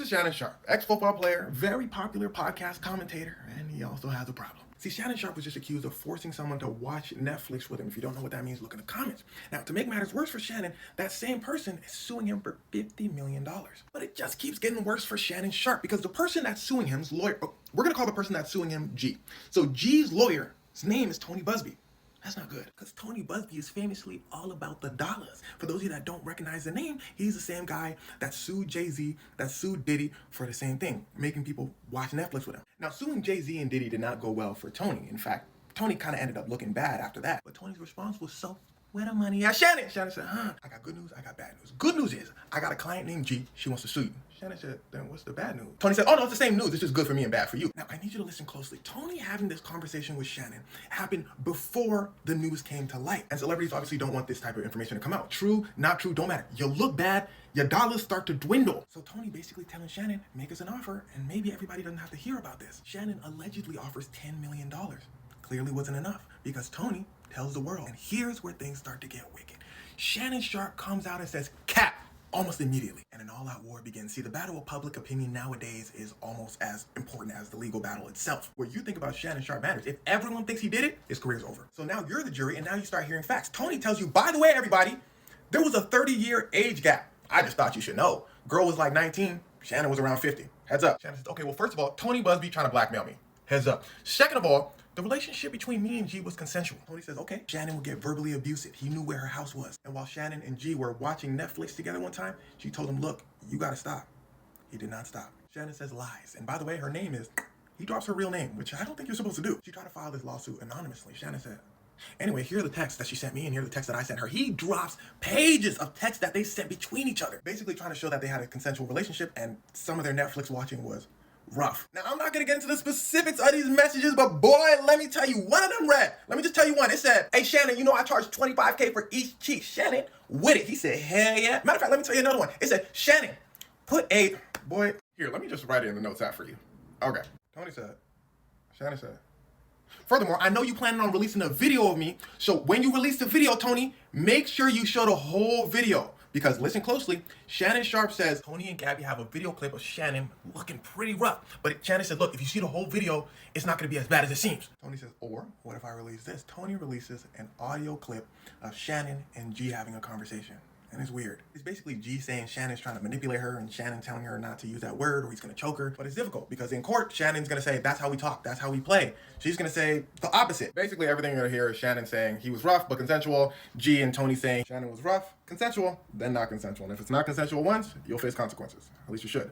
is Shannon Sharpe, ex-football player, very popular podcast commentator, and he also has a problem. See, Shannon Sharpe was just accused of forcing someone to watch Netflix with him. If you don't know what that means, look in the comments. Now, to make matters worse for Shannon, that same person is suing him for $50 million. But it just keeps getting worse for Shannon Sharpe because the person that's suing him's lawyer, we're going to call the person that's suing him G. So G's lawyer, his name is Tony Busby. That's not good, because Tony Busby is famously all about the dollars. For those of you that don't recognize the name, he's the same guy that sued Jay-Z, that sued Diddy for the same thing, making people watch Netflix with him. Now, suing Jay-Z and Diddy did not go well for Tony. In fact, Tony kind of ended up looking bad after that. But Tony's response was, so where the money at? Shannon said, I got good news, I got bad news. Good news is, I got a client named G, she wants to sue you. Shannon said, then what's the bad news? Tony said, oh no, it's the same news, it's just good for me and bad for you. Now, I need you to listen closely. Tony having this conversation with Shannon happened before the news came to light. And celebrities obviously don't want this type of information to come out. True, not true, don't matter. You look bad, your dollars start to dwindle. So Tony basically telling Shannon, make us an offer, and maybe everybody doesn't have to hear about this. Shannon allegedly offers $10 million. Clearly wasn't enough, because Tony tells the world. And here's where things start to get wicked. Shannon Sharpe comes out and says, cap, almost immediately. And an all-out war begins. See, the battle of public opinion nowadays is almost as important as the legal battle itself. Where you think about Shannon Sharpe matters. If everyone thinks he did it, his career's over. So now you're the jury, and now you start hearing facts. Tony tells you, by the way, everybody, there was a 30-year age gap. I just thought you should know. Girl was like 19, Shannon was around 50. Heads up. Shannon says, okay, well, first of all, Tony Busby trying to blackmail me. Heads up. Second of all, the relationship between me and G was consensual. Tony says, okay, Shannon would get verbally abusive. He knew where her house was. And while Shannon and G were watching Netflix together one time, she told him, look, you gotta stop. He did not stop. Shannon says lies. And by the way, her name is, he drops her real name, which I don't think you're supposed to do. She tried to file this lawsuit anonymously. Shannon said, anyway, here are the texts that she sent me and here are the texts that I sent her. He drops pages of texts that they sent between each other, basically trying to show that they had a consensual relationship, and some of their Netflix watching was rough. Now, I'm not gonna get into the specifics of these messages, but boy, let me tell you, one of them read. Let me just tell you one. It said, hey, Shannon, you know I charge $25K for each cheek. Shannon, with it. He said, hell yeah. Matter of fact, let me tell you another one. It said, Shannon, boy, here, let me just write it in the notes out for you. Okay. Tony said, Shannon said, furthermore, I know you planning on releasing a video of me, so when you release the video, Tony, make sure you show the whole video. Because listen closely, Shannon Sharpe says Tony and Gabby have a video clip of Shannon looking pretty rough. But Shannon said, look, if you see the whole video, it's not going to be as bad as it seems. Tony says, or what if I release this? Tony releases an audio clip of Shannon and G having a conversation. And it's weird. It's basically G saying Shannon's trying to manipulate her and Shannon telling her not to use that word or he's going to choke her. But it's difficult because in court, Shannon's going to say, that's how we talk, that's how we play. She's going to say the opposite. Basically, everything you're going to hear is Shannon saying he was rough but consensual. G and Tony saying Shannon was rough, consensual, then not consensual. And if it's not consensual once, you'll face consequences. At least you should.